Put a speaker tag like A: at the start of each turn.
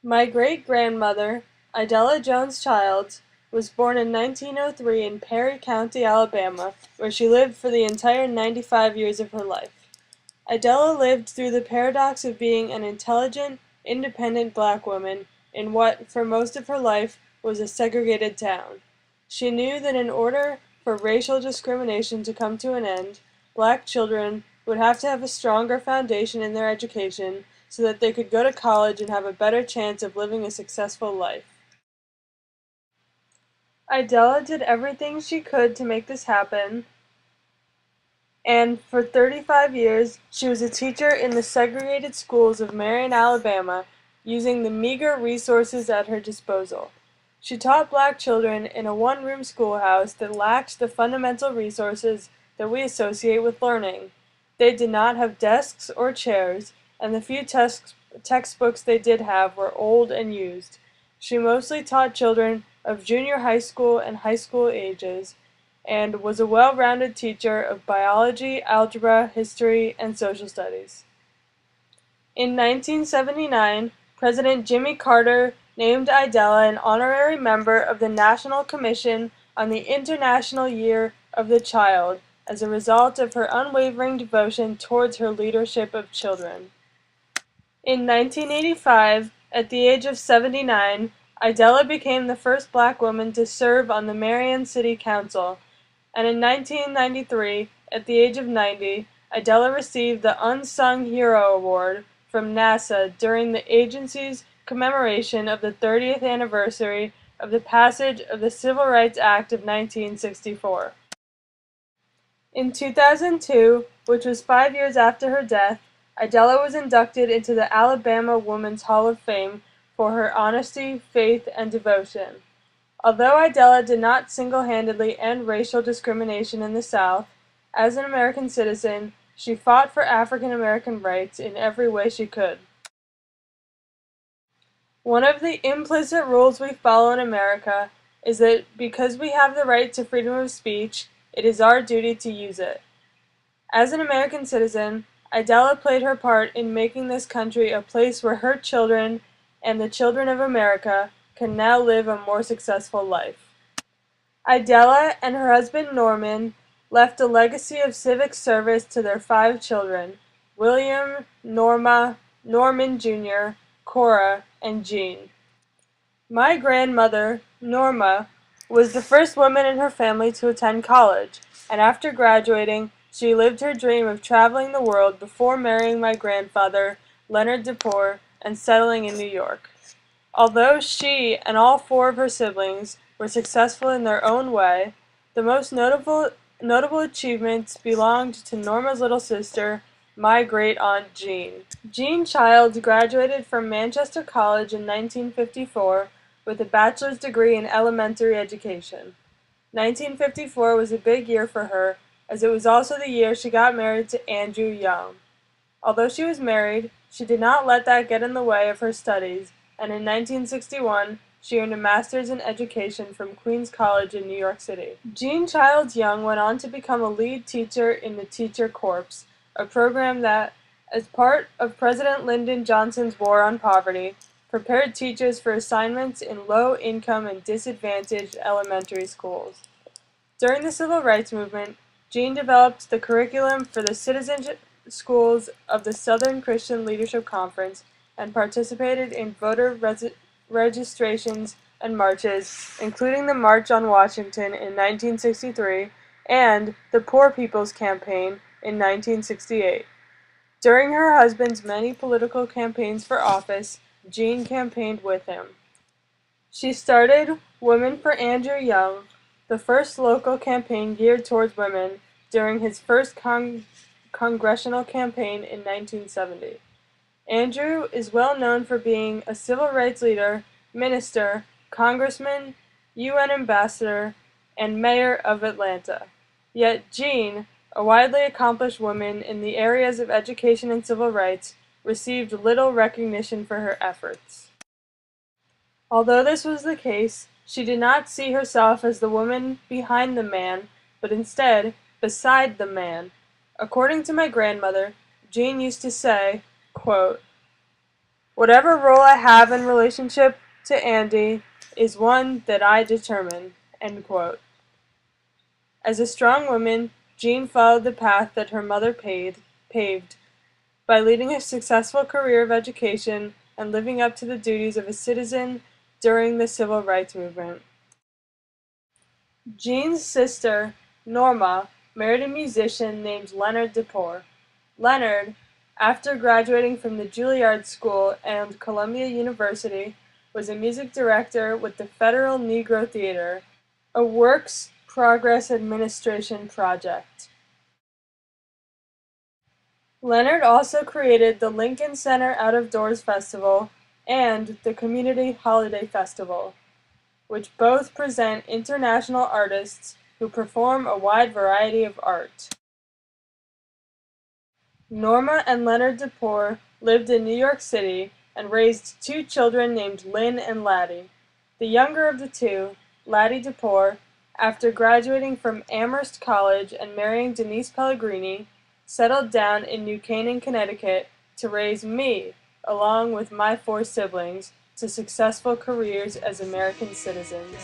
A: My great-grandmother, Idella Jones Childs, was born in 1903 in Perry County, Alabama, where she lived for the entire 95 years of her life. Idella lived through the paradox of being an intelligent, independent black woman in what, for most of her life, was a segregated town. She knew that in order for racial discrimination to come to an end, black children would have to have a stronger foundation in their education so that they could go to college and have a better chance of living a successful life. Idella did everything she could to make this happen, and for 35 years she was a teacher in the segregated schools of Marion, Alabama, using the meager resources at her disposal. She taught black children in a one-room schoolhouse that lacked the fundamental resources that we associate with learning. They did not have desks or chairs, and the few textbooks they did have were old and used. She mostly taught children of junior high school and high school ages, and was a well-rounded teacher of biology, algebra, history, and social studies. In 1979, President Jimmy Carter named Idella an honorary member of the National Commission on the International Year of the Child as a result of her unwavering devotion towards her leadership of children. In 1985, at the age of 79, Idella became the first black woman to serve on the Marion City Council, and in 1993, at the age of 90, Idella received the Unsung Hero Award from NASA during the agency's commemoration of the 30th anniversary of the passage of the Civil Rights Act of 1964. In 2002, which was 5 years after her death, Idella was inducted into the Alabama Women's Hall of Fame for her honesty, faith, and devotion. Although Idella did not single-handedly end racial discrimination in the South, as an American citizen, she fought for African American rights in every way she could. One of the implicit rules we follow in America is that because we have the right to freedom of speech, it is our duty to use it. As an American citizen, Idella played her part in making this country a place where her children and the children of America can now live a more successful life. Idella and her husband Norman left a legacy of civic service to their 5 children, William, Norma, Norman Jr., Cora, and Jean. My grandmother, Norma, was the first woman in her family to attend college, and after graduating, she lived her dream of traveling the world before marrying my grandfather, Leonard Paur, and settling in New York. Although she and all 4 of her siblings were successful in their own way, the most notable achievements belonged to Norma's little sister, my great-aunt Jean. Jean Childs graduated from Manchester College in 1954 with a bachelor's degree in elementary education. 1954 was a big year for her, as it was also the year she got married to Andrew Young. Although she was married, she did not let that get in the way of her studies, and in 1961, she earned a master's in education from Queens College in New York City. Jean Childs Young went on to become a lead teacher in the Teacher Corps, a program that, as part of President Lyndon Johnson's war on poverty, prepared teachers for assignments in low-income and disadvantaged elementary schools. During the Civil Rights Movement, Jean developed the curriculum for the citizenship schools of the Southern Christian Leadership Conference and participated in voter registrations and marches, including the March on Washington in 1963 and the Poor People's Campaign in 1968. During her husband's many political campaigns for office, Jean campaigned with him. She started Women for Andrew Young, the first local campaign geared towards women, during his first congressional campaign in 1970. Andrew is well known for being a civil rights leader, minister, congressman, UN ambassador, and mayor of Atlanta. Yet Jean, a widely accomplished woman in the areas of education and civil rights, received little recognition for her efforts. Although this was the case, she did not see herself as the woman behind the man, but instead beside the man. According to my grandmother, Jean used to say, quote, Whatever role I have in relationship to Andy is one that I determine." End quote. As a strong woman, Jean followed the path that her mother paved by leading a successful career of education and living up to the duties of a citizen during the civil rights movement. Jean's sister, Norma, married a musician named Leonard Paur. Leonard, after graduating from the Juilliard School and Columbia University, was a music director with the Federal Negro Theater, a works progress administration project. Leonard also created the Lincoln Center Out of Doors Festival and the Community Holiday Festival, which both present international artists who perform a wide variety of art. Norma and Leonard Paur lived in New York City and raised two children named Lynn and Laddie. The younger of the two, Laddie Paur, after graduating from Amherst College and marrying Denise Pellegrini, settled down in New Canaan, Connecticut to raise me, along with my four siblings, to successful careers as American citizens.